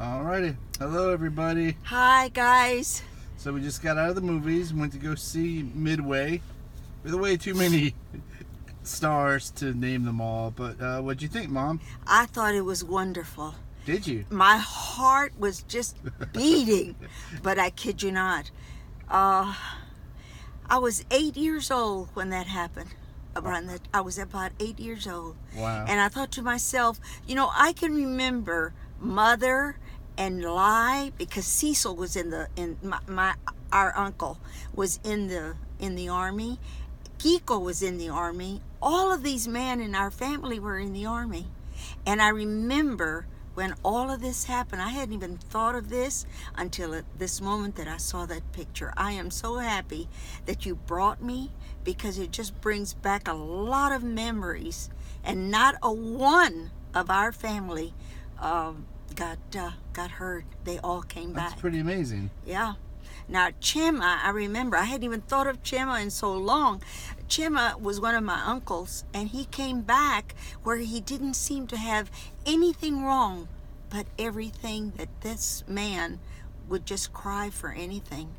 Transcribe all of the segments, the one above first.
Alrighty. Hello, everybody. Hi, guys. So we just got out of the movies, went to go see Midway, with way too many stars to name them all. But what'd you think, Mom? I thought it was wonderful. Did you? My heart was just beating, but I kid you not. I was 8 years old when that happened. I was about 8 years old. Wow. And I thought to myself, I can remember Mother and Lai, because Cecil was our uncle was in the army. Kiko was in the army. All of these men in our family were in the army. And I remember when all of this happened, I hadn't even thought of this until at this moment that I saw that picture. I am so happy that you brought me, because it just brings back a lot of memories. And not a one of our family got hurt. They all came back. That's pretty amazing. Yeah. Now, Chema, I remember, I hadn't even thought of Chema in so long. Chema was one of my uncles, and he came back where he didn't seem to have anything wrong, but everything that this man would just cry for anything.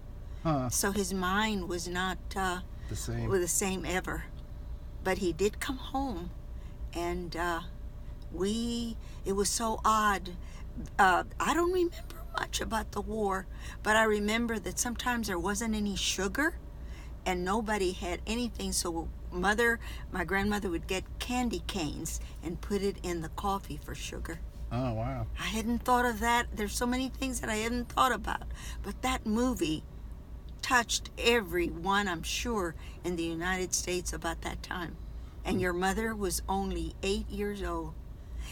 Huh. So his mind was not The same. the same ever. But he did come home, and it was so odd. I don't remember much about the war, but I remember that sometimes there wasn't any sugar and nobody had anything, so my grandmother would get candy canes and put it in the coffee for sugar. Oh, wow. I hadn't thought of that. There's so many things that I hadn't thought about, but that movie touched everyone, I'm sure, in the United States about that time. And your mother was only 8 years old.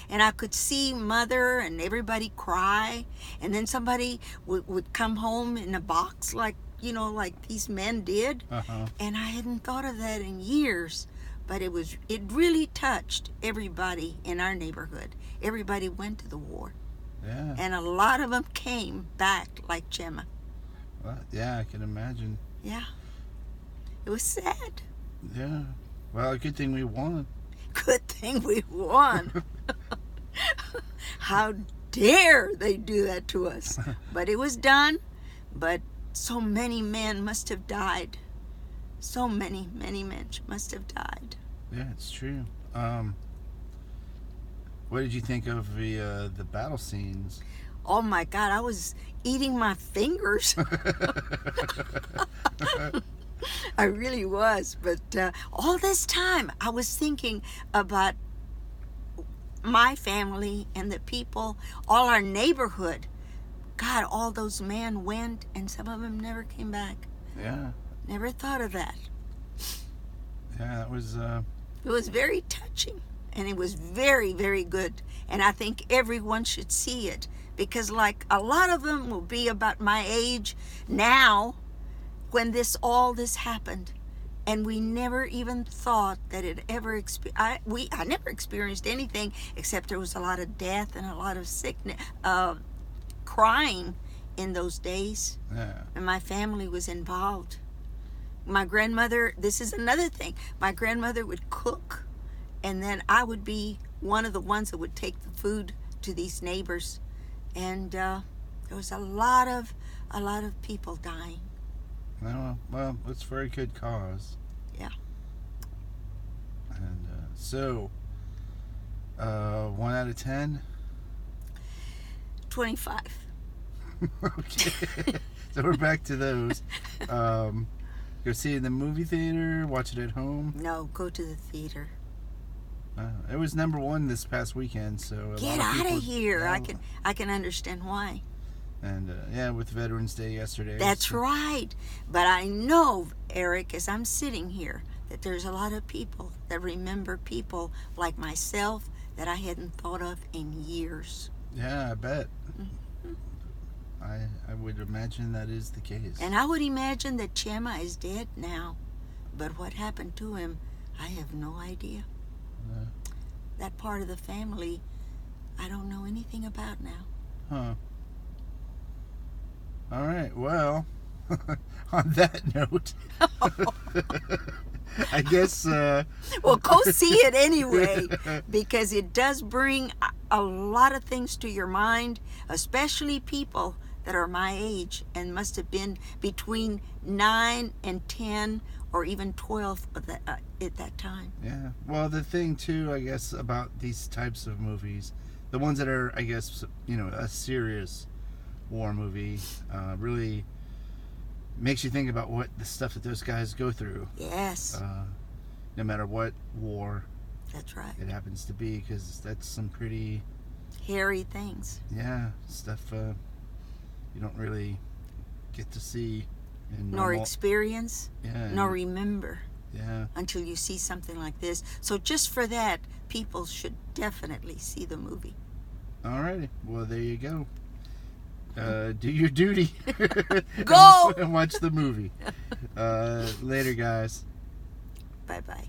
And I could see Mother and everybody cry, and then somebody would come home in a box like these men did. Uh-huh. And I hadn't thought of that in years, but it really touched everybody in our neighborhood. Everybody went to the war. Yeah. And a lot of them came back like Chema. Well, yeah, I can imagine. Yeah. It was sad. Yeah. Well, good thing we won. Good thing we won. How dare they do that to us? But it was done. But so many men must have died. So many men must have died. Yeah, it's true. What did you think of the battle scenes? Oh my God, I was eating my fingers. I really was. But all this time I was thinking about my family and the people, all our neighborhood. God, all those men went, and some of them never came back. Yeah. Never thought of that. Yeah, that was... It was very touching, and it was very, very good. And I think everyone should see it, because like a lot of them will be about my age now when all this happened. And we never even thought that it ever I never experienced anything, except there was a lot of death and a lot of sickness, crying in those days. Yeah. And my family was involved. My grandmother, this is another thing, my grandmother would cook, and then I would be one of the ones that would take the food to these neighbors. And there was a lot of people dying. Oh, well, it's for a good cause. Yeah. And so, 1 out of 10? 25. Okay. So we're back to those. Go see it in the movie theater, watch it at home. No, go to the theater. It was #1 this past weekend, so Get out of here. I can understand why. And yeah, with Veterans Day yesterday. That's so. right. But I know, Eric, as I'm sitting here, that there's a lot of people that remember people like myself that I hadn't thought of in years. Yeah, I bet. Mm-hmm. I would imagine that is the case. And I would imagine that Chema is dead now. But what happened to him, I have no idea. That part of the family, I don't know anything about now. Huh. All right, well, on that note, I guess... Well, go see it anyway, because it does bring a lot of things to your mind, especially people that are my age and must have been between 9 and 10 or even 12 at that time. Yeah. Well, the thing too, I guess, about these types of movies, the ones that are, I guess, a serious war movie, really makes you think about what the stuff that those guys go through. Yes. No matter what war That's right. it happens to be, because that's some pretty Hairy things. stuff you don't really get to see in Nor normal, experience, nor remember yeah. until you see something like this. So just for that, people should definitely see the movie. Alrighty, well, there you go. Do your duty. Go! And watch the movie. Later, guys. Bye-bye.